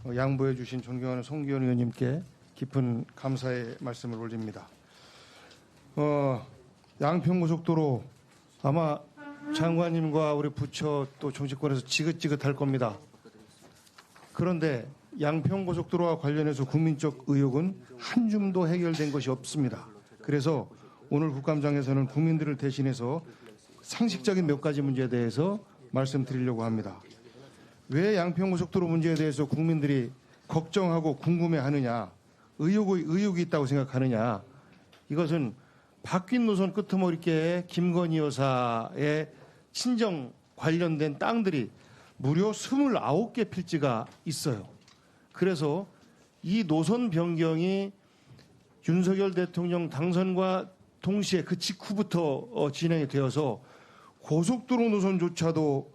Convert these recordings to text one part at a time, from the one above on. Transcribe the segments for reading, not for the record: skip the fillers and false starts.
양보해 주신 존경하는 송기현 의원님께 깊은 감사의 말씀을 올립니다. 양평고속도로 아마 장관님과 우리 부처 또 정치권에서 지긋지긋할 겁니다. 그런데 양평고속도로와 관련해서 국민적 의혹은 한 줌도 해결된 것이 없습니다. 그래서 오늘 국감장에서는 국민들을 대신해서 상식적인 몇 가지 문제에 대해서 말씀드리려고 합니다. 왜 양평고속도로 문제에 대해서 국민들이 걱정하고 궁금해하느냐, 의혹이 있다고 생각하느냐, 이것은 바뀐 노선 끄트머리께 김건희 여사의 친정 관련된 땅들이 무려 29개 필지가 있어요. 그래서 이 노선 변경이 윤석열 대통령 당선과 동시에 그 직후부터 진행이 되어서 고속도로 노선조차도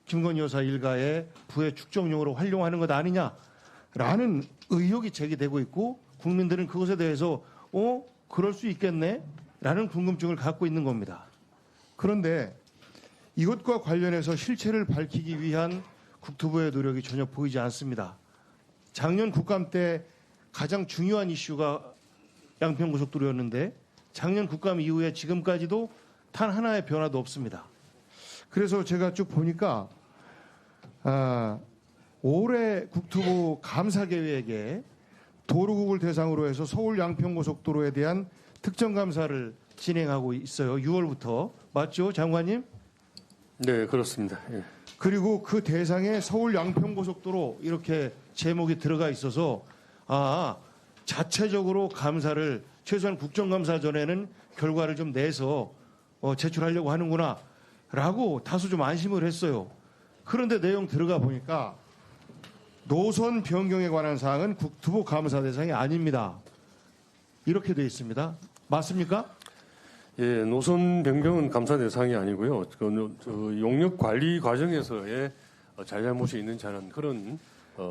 김건희 여사 일가의 부의 축적용으로 활용하는 것 아니냐라는 의혹이 제기되고 있고, 국민들은 그것에 대해서 그럴 수 있겠네? 라는 궁금증을 갖고 있는 겁니다. 그런데 이것과 관련해서 실체를 밝히기 위한 국토부의 노력이 전혀 보이지 않습니다. 작년 국감 때 가장 중요한 이슈가 양평고속도로였는데 작년 국감 이후에 지금까지도 단 하나의 변화도 없습니다. 그래서 제가 쭉 보니까 올해 국토부 감사계획에 도로국을 대상으로 해서 서울 양평고속도로에 대한 특정 감사를 진행하고 있어요. 6월부터. 맞죠, 장관님? 네, 그렇습니다. 예. 그리고 그 대상에 서울 양평고속도로 이렇게 제목이 들어가 있어서 자체적으로 감사를 최소한 국정감사 전에는 결과를 좀 내서 제출하려고 하는구나 라고 다소 좀 안심을 했어요. 그런데 내용 들어가 보니까 노선 변경에 관한 사항은 국토부 감사 대상이 아닙니다. 이렇게 되어 있습니다. 맞습니까? 예, 노선 변경은 감사 대상이 아니고요. 용역 관리 과정에서의 잘잘못이 있는지 하는 그런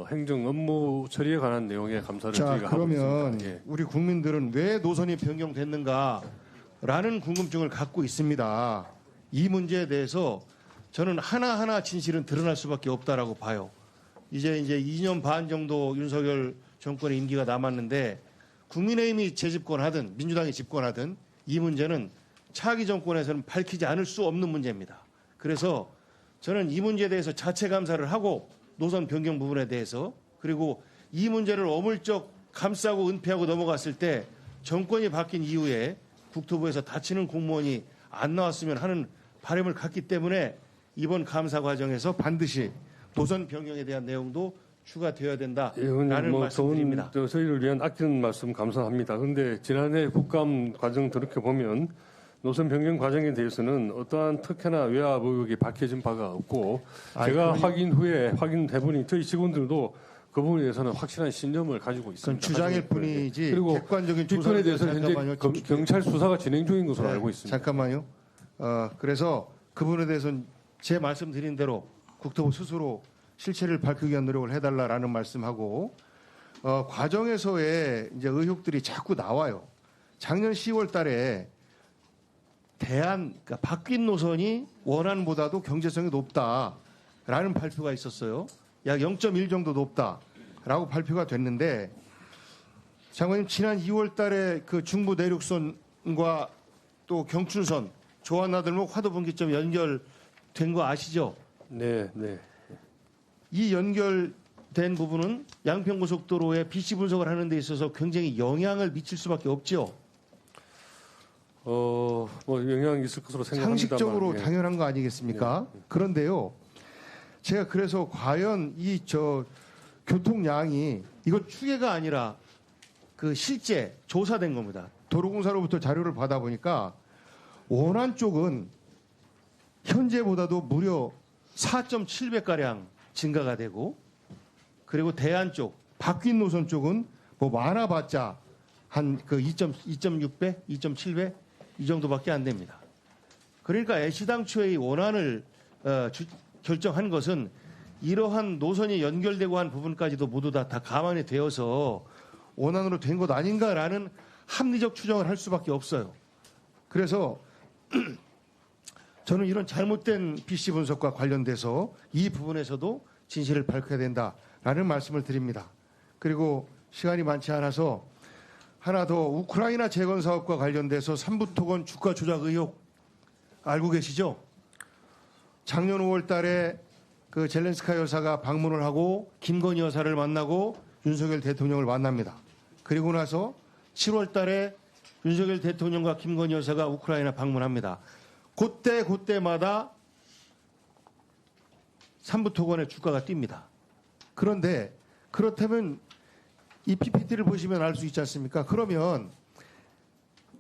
행정 업무 처리에 관한 내용의 감사를 저희가 하고 있습니다. 그러면 우리 국민들은 왜 노선이 변경됐는가라는 궁금증을 갖고 있습니다. 이 문제에 대해서 저는 하나하나 진실은 드러날 수밖에 없다라고 봐요. 이제 2년 반 정도 윤석열 정권의 임기가 남았는데 국민의힘이 재집권하든 민주당이 집권하든 이 문제는 차기 정권에서는 밝히지 않을 수 없는 문제입니다. 그래서 저는 이 문제에 대해서 자체 감사를 하고 노선 변경 부분에 대해서, 그리고 이 문제를 어물쩍 감싸고 은폐하고 넘어갔을 때 정권이 바뀐 이후에 국토부에서 다치는 공무원이 안 나왔으면 하는 바람을 갖기 때문에 이번 감사 과정에서 반드시 노선 변경에 대한 내용도 추가되어야 된다라는 말씀드립니다. 저희를 위한 아끼는 말씀 감사합니다. 그런데 지난해 국감 과정 돌이켜보면 노선 변경 과정에 대해서는 어떠한 특혜나 외압 의혹이 밝혀진 바가 없고, 제가 확인해보니 저희 직원들도 그 부분에 대해서는 확실한 신념을 가지고 있습니다. 그건 주장일 뿐이지 그리고 객관적인 뒷편에 대해서는 현재 경찰 수사가 진행 중인 것으로 알고 있습니다. 잠깐만요. 그래서 그 부분에 대해서는 제 말씀드린 대로 국토부 스스로 실체를 밝히기 위한 노력을 해달라라는 말씀하고, 과정에서의 이제 의혹들이 자꾸 나와요. 작년 10월 달에 그러니까 바뀐 노선이 원안보다도 경제성이 높다라는 발표가 있었어요. 약 0.1 정도 높다라고 발표가 됐는데, 장관님 지난 2월 달에 그 중부 내륙선과 또 경춘선 조한나들목 화도분기점 연결된 거 아시죠? 네, 네. 이 연결된 부분은 양평고속도로의 BC 분석을 하는 데 있어서 굉장히 영향을 미칠 수밖에 없죠. 영향이 있을 것으로 생각합니다만, 상식적으로 당연한 거 아니겠습니까? 그런데요, 제가 그래서 과연 이 교통량이 이거 추계가 아니라 그 실제 조사된 겁니다. 도로공사로부터 자료를 받아보니까 원안 쪽은 현재보다도 무려 4.7배가량 증가가 되고, 그리고 대안 쪽, 바뀐 노선 쪽은 뭐 많아봤자 한 그 2.6배, 2.7배 이 정도밖에 안 됩니다. 그러니까 애시당초의 원안을 결정한 것은 이러한 노선이 연결되고 한 부분까지도 모두 다 감안이 되어서 원안으로 된 것 아닌가라는 합리적 추정을 할 수밖에 없어요. 그래서 저는 이런 잘못된 PC 분석과 관련돼서 이 부분에서도 진실을 밝혀야 된다라는 말씀을 드립니다. 그리고 시간이 많지 않아서 하나 더, 우크라이나 재건 사업과 관련돼서 삼부토건 주가 조작 의혹 알고 계시죠? 작년 5월 달에 그 젤렌스카 여사가 방문을 하고 김건희 여사를 만나고 윤석열 대통령을 만납니다. 그리고 나서 7월 달에 윤석열 대통령과 김건희 여사가 우크라이나 방문합니다. 그때마다 삼부토건의 주가가 뜁니다. 그런데 그렇다면 이 PPT를 보시면 알 수 있지 않습니까? 그러면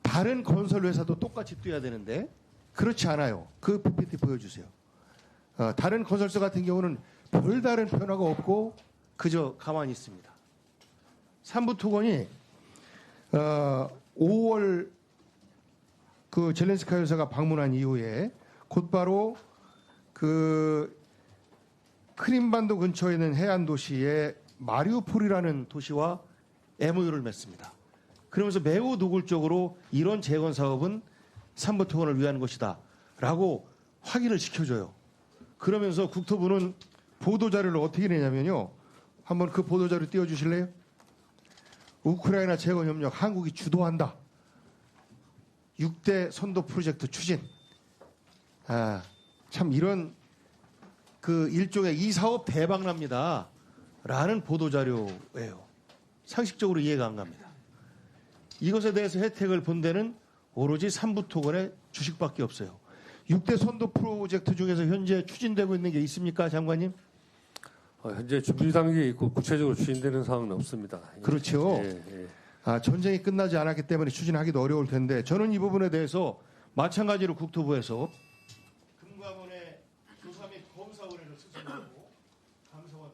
다른 건설 회사도 똑같이 뛰어야 되는데 그렇지 않아요. 그 PPT 보여주세요. 다른 건설사 같은 경우는 별다른 변화가 없고 그저 가만히 있습니다. 삼부토건이 5월 그 젤렌스카 여사가 방문한 이후에 곧바로 그 크림반도 근처에 있는 해안 도시의 마리우폴이라는 도시와 MOU를 맺습니다. 그러면서 매우 노골적으로 이런 재건 사업은 삼부토건을 위한 것이다라고 확인을 시켜줘요. 그러면서 국토부는 보도자료를 어떻게 내냐면요. 한번 그 보도자료 띄워주실래요? 우크라이나 재건 협력 한국이 주도한다. 6대 선도 프로젝트 추진. 참 이런 그 일종의 이 사업 대박납니다. 라는 보도자료예요. 상식적으로 이해가 안 갑니다. 이것에 대해서 혜택을 본 데는 오로지 삼부토건의 주식밖에 없어요. 6대 선도 프로젝트 중에서 현재 추진되고 있는 게 있습니까, 장관님? 현재 준비 단계에 있고 구체적으로 추진되는 사항은 없습니다. 그렇죠. 예. 전쟁이 끝나지 않았기 때문에 추진하기도 어려울 텐데 저는 이 부분에 대해서 마찬가지로 국토부에서 금감원의 조사 및 검사 의뢰를 수정하고 감사원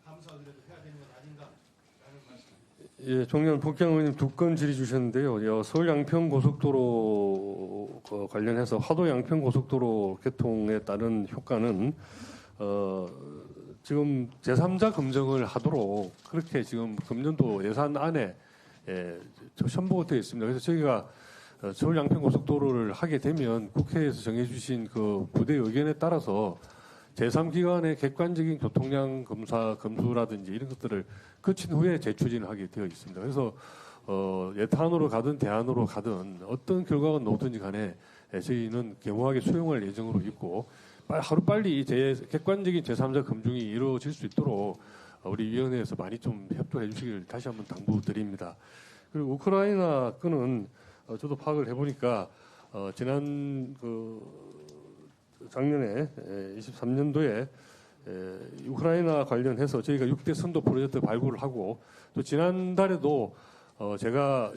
감사 의뢰도 해야 되는 건 아닌가라는 말씀. 예, 종련 복경 의원님 두 건 질의 주셨는데요. 서울 양평 고속도로 관련해서 하도 양평 고속도로 개통에 따른 효과는 지금 제3자 검증을 하도록 그렇게 지금 금년도 예산 안에 선보가 되어 있습니다. 그래서 저희가 서울 양평 고속도로를 하게 되면 국회에서 정해주신 그 부대 의견에 따라서 제3기관의 객관적인 교통량 검수라든지 이런 것들을 거친 후에 재추진을 하게 되어 있습니다. 그래서 예탄으로 가든 대안으로 가든 어떤 결과가 나오든지 간에 저희는 겸허하게 수용할 예정으로 있고 하루빨리 객관적인 제3자 검증이 이루어질 수 있도록 우리 위원회에서 많이 좀 협조해 주시길 다시 한번 당부드립니다. 그리고 우크라이나 건은 저도 파악을 해보니까 지난 작년에 23년도에 우크라이나 관련해서 저희가 6대 선도 프로젝트 발굴을 하고 또 지난달에도 제가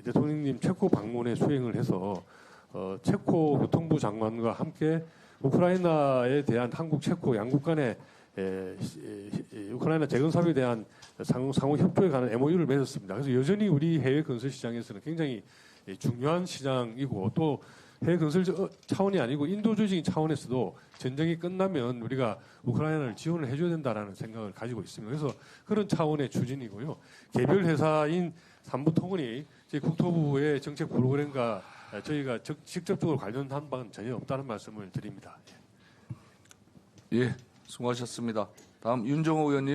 대통령님 체코 방문에 수행을 해서 체코 교통부 장관과 함께 우크라이나에 대한 한국, 체코 양국 간의 우크라이나 재건 사업에 대한 상호 협조에 관한 MOU를 맺었습니다. 그래서 여전히 우리 해외 건설 시장에서는 굉장히 중요한 시장이고 또 해외 건설 차원이 아니고 인도주의적인 차원에서도 전쟁이 끝나면 우리가 우크라이나를 지원을 해줘야 된다라는 생각을 가지고 있습니다. 그래서 그런 차원의 추진이고요. 개별 회사인 삼부토건이 저희 국토부의 정책 프로그램과 저희가 직접적으로 관련한 바는 전혀 없다는 말씀을 드립니다. 예, 수고하셨습니다. 다음 윤정호 의원님.